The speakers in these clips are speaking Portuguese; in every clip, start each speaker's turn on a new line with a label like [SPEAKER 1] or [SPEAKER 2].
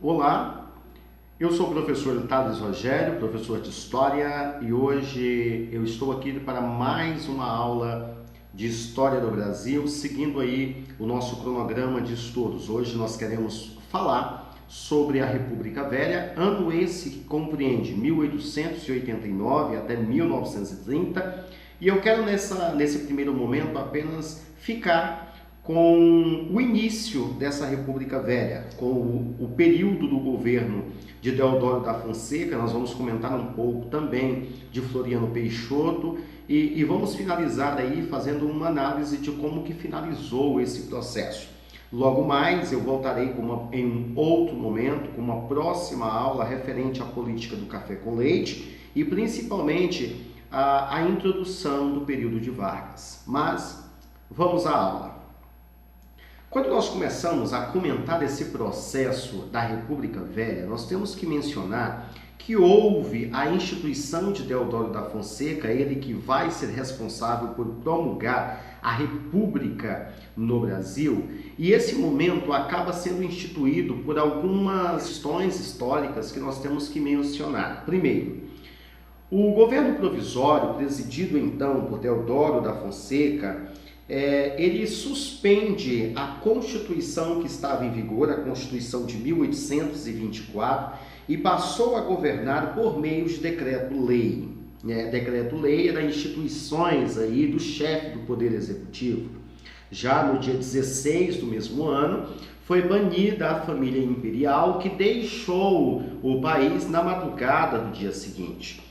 [SPEAKER 1] Olá, eu sou o professor Thales Rogério, professor de História, e hoje eu estou aqui para mais uma aula de História do Brasil, seguindo aí o nosso cronograma de estudos. Hoje nós queremos falar sobre a República Velha, ano esse que compreende 1889 até 1930, e eu quero nesse primeiro momento apenas ficar com o início dessa República Velha, com o período do governo de Deodoro da Fonseca. Nós vamos comentar um pouco também de Floriano Peixoto e vamos finalizar aí fazendo uma análise de como que finalizou esse processo. Logo mais eu voltarei em um outro momento com uma próxima aula referente à política do café com leite e principalmente a introdução do período de Vargas. Mas vamos à aula. Quando nós começamos a comentar esse processo da República Velha, nós temos que mencionar que houve a instituição de Deodoro da Fonseca, ele que vai ser responsável por promulgar a República no Brasil, e esse momento acaba sendo instituído por algumas questões históricas que nós temos que mencionar. Primeiro, o governo provisório, presidido então por Deodoro da Fonseca, ele suspende a Constituição que estava em vigor, a Constituição de 1824, e passou a governar por meio de decreto-lei. Decreto-lei era instituições aí do chefe do Poder Executivo. Já no dia 16 do mesmo ano, foi banida a família imperial, que deixou o país na madrugada do dia seguinte.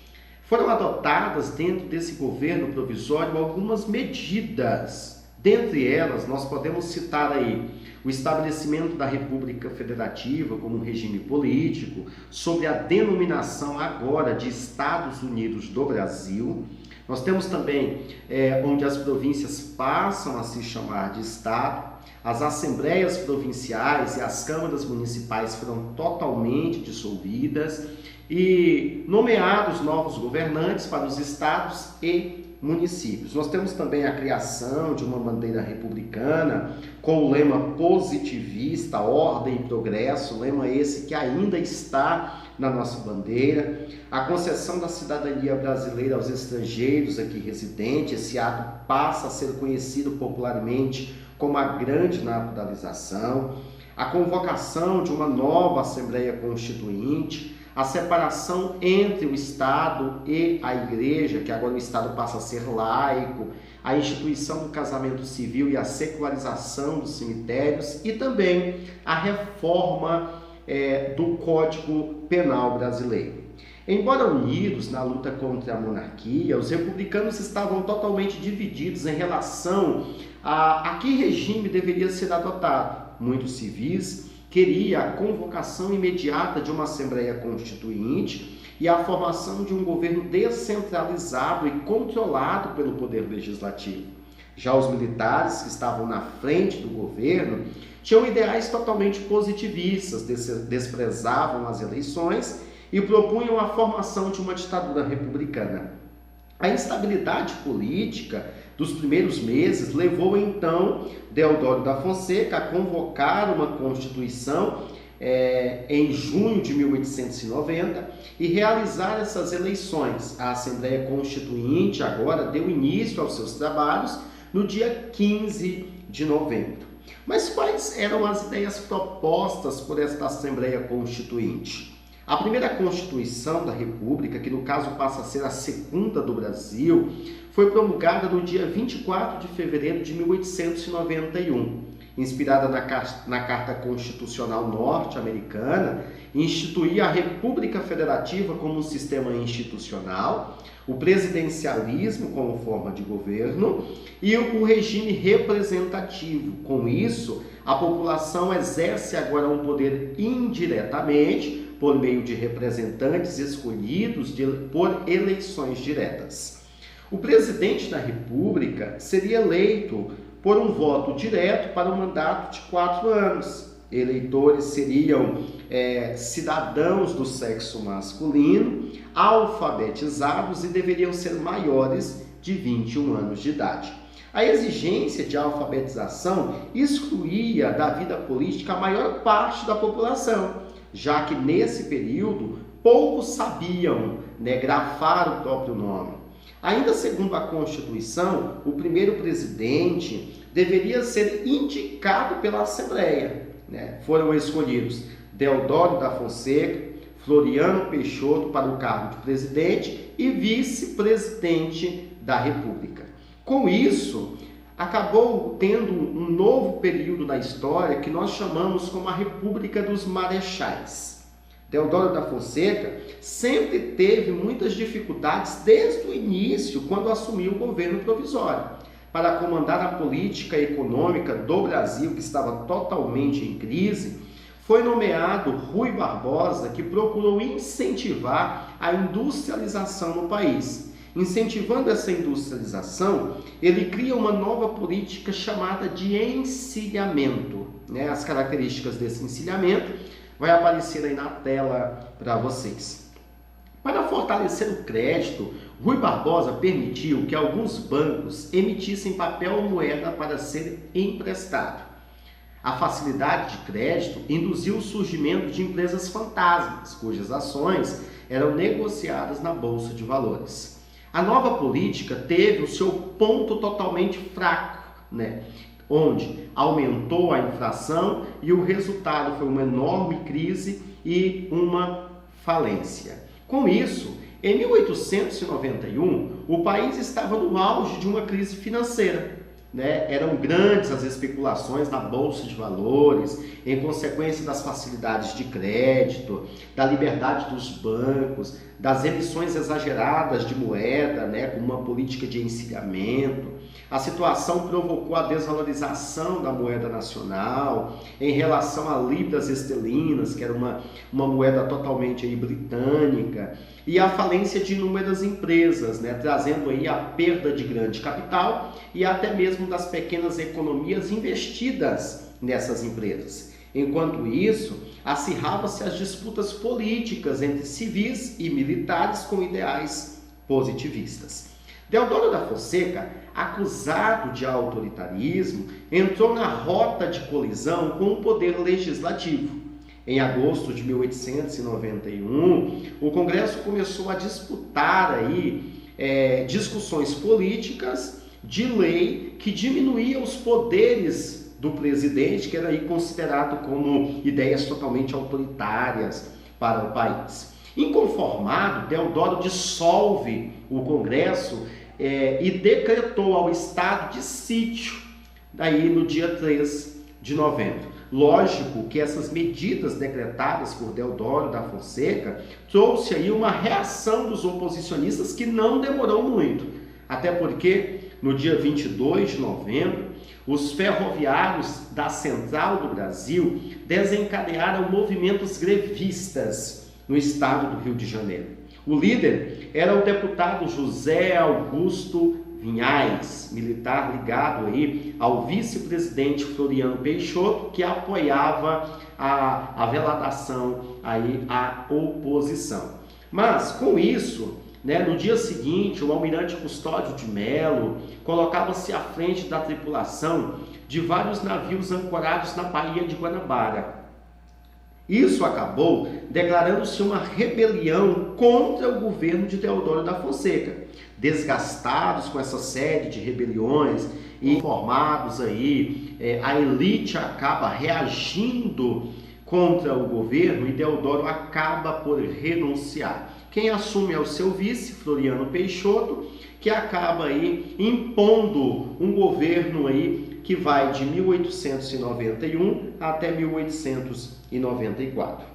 [SPEAKER 1] Foram adotadas dentro desse governo provisório algumas medidas. Dentre elas, nós podemos citar aí o estabelecimento da República Federativa como um regime político, sob a denominação agora de Estados Unidos do Brasil. Nós temos também onde as províncias passam a se chamar de Estado. As assembleias provinciais e as câmaras municipais foram totalmente dissolvidas e nomeados novos governantes para os estados e municípios. Nós temos também a criação de uma bandeira republicana com o lema positivista, ordem e progresso, lema esse que ainda está na nossa bandeira. A concessão da cidadania brasileira aos estrangeiros aqui residentes, esse ato passa a ser conhecido popularmente como a Grande Naturalização. A convocação de uma nova Assembleia Constituinte, a separação entre o Estado e a Igreja, que agora o Estado passa a ser laico, a instituição do casamento civil e a secularização dos cemitérios e também a reforma do Código Penal brasileiro. Embora unidos na luta contra a monarquia, os republicanos estavam totalmente divididos em relação a que regime deveria ser adotado. Muitos civis queria a convocação imediata de uma Assembleia Constituinte e a formação de um governo descentralizado e controlado pelo Poder Legislativo. Já os militares que estavam na frente do governo tinham ideais totalmente positivistas, desprezavam as eleições e propunham a formação de uma ditadura republicana. A instabilidade política dos primeiros meses levou então Deodoro da Fonseca a convocar uma Constituição em junho de 1890 e realizar essas eleições. A Assembleia Constituinte agora deu início aos seus trabalhos no dia 15 de novembro. Mas quais eram as ideias propostas por esta Assembleia Constituinte? A primeira Constituição da República, que no caso passa a ser a segunda do Brasil, foi promulgada no dia 24 de fevereiro de 1891. Inspirada na Carta Constitucional Norte-Americana, instituía a República Federativa como um sistema institucional, o presidencialismo como forma de governo e o regime representativo. Com isso, a população exerce agora um poder indiretamente por meio de representantes escolhidos por eleições diretas. O presidente da República seria eleito por um voto direto para um mandato de 4 anos. Eleitores seriam cidadãos do sexo masculino, alfabetizados e deveriam ser maiores de 21 anos de idade. A exigência de alfabetização excluía da vida política a maior parte da população. já que nesse período poucos sabiam, né, grafar o próprio nome. Ainda segundo a Constituição, o primeiro presidente deveria ser indicado pela Assembleia, né? Foram escolhidos Deodoro da Fonseca, Floriano Peixoto para o cargo de presidente e vice-presidente da República. Com isso, acabou tendo um novo período da história que nós chamamos como a República dos Marechais. Deodoro da Fonseca sempre teve muitas dificuldades desde o início, quando assumiu o governo provisório, para comandar a política econômica do Brasil, que estava totalmente em crise. Foi nomeado Rui Barbosa, que procurou incentivar a industrialização no país. Incentivando essa industrialização, ele cria uma nova política chamada de encilhamento, né? As características desse encilhamento vai aparecer aí na tela para vocês. Para fortalecer o crédito, Rui Barbosa permitiu que alguns bancos emitissem papel ou moeda para ser emprestado. A facilidade de crédito induziu o surgimento de empresas fantasmas, cujas ações eram negociadas na Bolsa de Valores. A nova política teve o seu ponto totalmente fraco, né? Onde aumentou a inflação e o resultado foi uma enorme crise e uma falência. Com isso, em 1891, o país estava no auge de uma crise financeira, né? Eram grandes as especulações na Bolsa de Valores, em consequência das facilidades de crédito, da liberdade dos bancos, das emissões exageradas de moeda, né, com uma política de encilhamento. A situação provocou a desvalorização da moeda nacional em relação a libras esterlinas, que era uma moeda totalmente aí britânica, e a falência de inúmeras empresas, né, trazendo aí a perda de grande capital e até mesmo das pequenas economias investidas nessas empresas. Enquanto isso, acirrava-se as disputas políticas entre civis e militares com ideais positivistas. Deodoro da Fonseca, acusado de autoritarismo, entrou na rota de colisão com o poder legislativo. Em agosto de 1891, o Congresso começou a disputar aí, discussões políticas de lei que diminuía os poderes do presidente, que era aí considerado como ideias totalmente autoritárias para o país. Inconformado, Deodoro dissolve o Congresso e decretou ao estado de sítio, daí no dia 3 de novembro. Lógico que essas medidas decretadas por Deodoro da Fonseca trouxe aí uma reação dos oposicionistas que não demorou muito, até porque no dia 22 de novembro, os ferroviários da Central do Brasil desencadearam movimentos grevistas no estado do Rio de Janeiro. O líder era o deputado José Augusto Vinhais, militar ligado aí ao vice-presidente Floriano Peixoto, que apoiava a veladação aí à oposição. Mas com isso, né, no dia seguinte, o almirante Custódio de Melo colocava-se à frente da tripulação de vários navios ancorados na Baía de Guanabara. Isso acabou declarando-se uma rebelião contra o governo de Deodoro da Fonseca. Desgastados com essa série de rebeliões e formados aí, a elite acaba reagindo contra o governo e Deodoro acaba por renunciar. Quem assume é o seu vice, Floriano Peixoto, que acaba aí impondo um governo aí que vai de 1891 até 1894.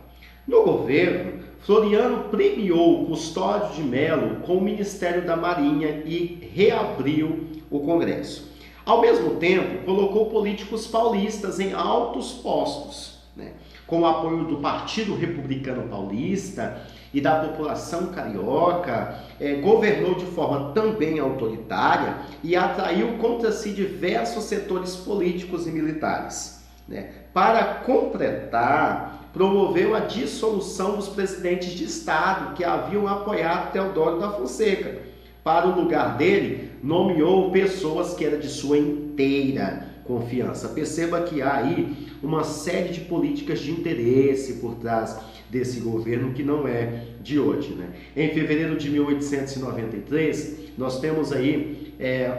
[SPEAKER 1] No governo, Floriano premiou Custódio de Melo com o Ministério da Marinha e reabriu o Congresso. Ao mesmo tempo, colocou políticos paulistas em altos postos, né? Com o apoio do Partido Republicano Paulista e da população carioca, governou de forma também autoritária e atraiu contra si diversos setores políticos e militares, né? Para completar, promoveu a dissolução dos presidentes de Estado que haviam apoiado Deodoro da Fonseca. Para o lugar dele, nomeou pessoas que eram de sua inteira confiança. Perceba que há aí uma série de políticas de interesse por trás desse governo que não é de hoje, né? Em fevereiro de 1893, nós temos aí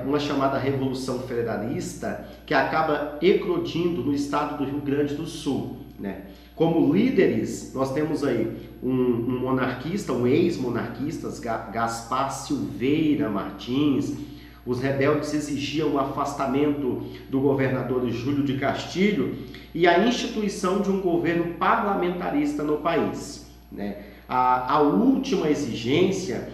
[SPEAKER 1] uma chamada Revolução Federalista que acaba eclodindo no estado do Rio Grande do Sul, né? Como líderes, nós temos aí um monarquista, um ex-monarquista, Gaspar Silveira Martins. Os rebeldes exigiam o afastamento do governador Júlio de Castilho e a instituição de um governo parlamentarista no país, né? A última exigência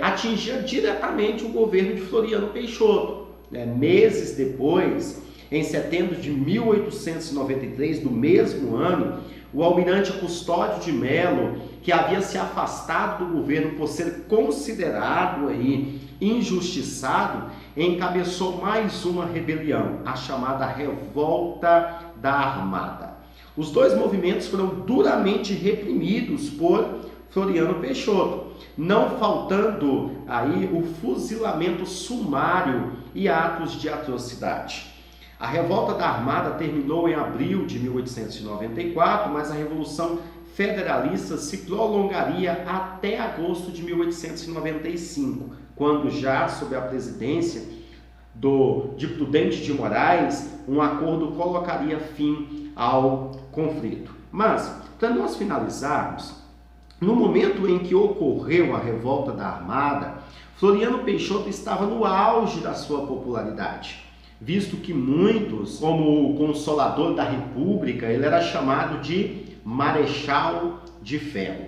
[SPEAKER 1] atingia diretamente o governo de Floriano Peixoto, né? Meses depois, em setembro de 1893, do mesmo ano, o almirante Custódio de Melo, que havia se afastado do governo por ser considerado aí injustiçado, encabeçou mais uma rebelião, a chamada Revolta da Armada. Os dois movimentos foram duramente reprimidos por Floriano Peixoto, não faltando aí o fuzilamento sumário e atos de atrocidade. A Revolta da Armada terminou em abril de 1894, mas a Revolução Federalista se prolongaria até agosto de 1895, quando já sob a presidência de Prudente de Moraes, um acordo colocaria fim ao conflito. Mas, para nós finalizarmos, no momento em que ocorreu a Revolta da Armada, Floriano Peixoto estava no auge da sua popularidade, visto que muitos, como o Consolador da República, ele era chamado de Marechal de Ferro.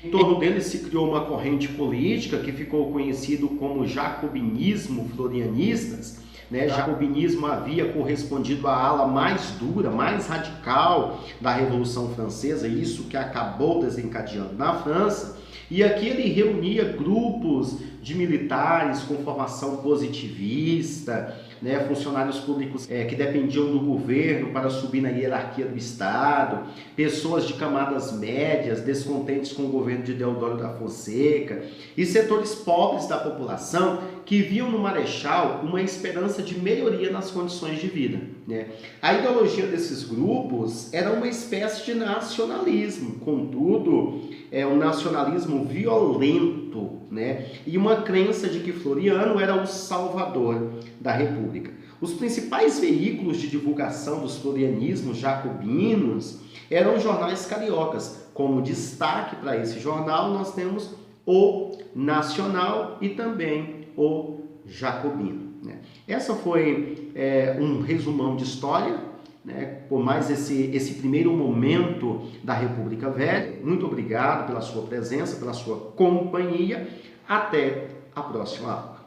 [SPEAKER 1] Em torno dele se criou uma corrente política que ficou conhecido como jacobinismo florianistas, né? Jacobinismo havia correspondido à ala mais dura, mais radical da Revolução Francesa, isso que acabou desencadeando na França. E aqui ele reunia grupos de militares com formação positivista, né, funcionários públicos que dependiam do governo para subir na hierarquia do Estado, pessoas de camadas médias descontentes com o governo de Deodoro da Fonseca e setores pobres da população que viam no Marechal uma esperança de melhoria nas condições de vida, né? A ideologia desses grupos era uma espécie de nacionalismo, contudo, um nacionalismo violento, né? E uma crença de que Floriano era o salvador da República. Os principais veículos de divulgação dos florianismos jacobinos eram os jornais cariocas. Como destaque para esse jornal, nós temos o Nacional e também o Jacobino, né? Essa foi um resumão de história, né? Por mais esse primeiro momento da República Velha. Muito obrigado pela sua presença, pela sua companhia. Até a próxima aula.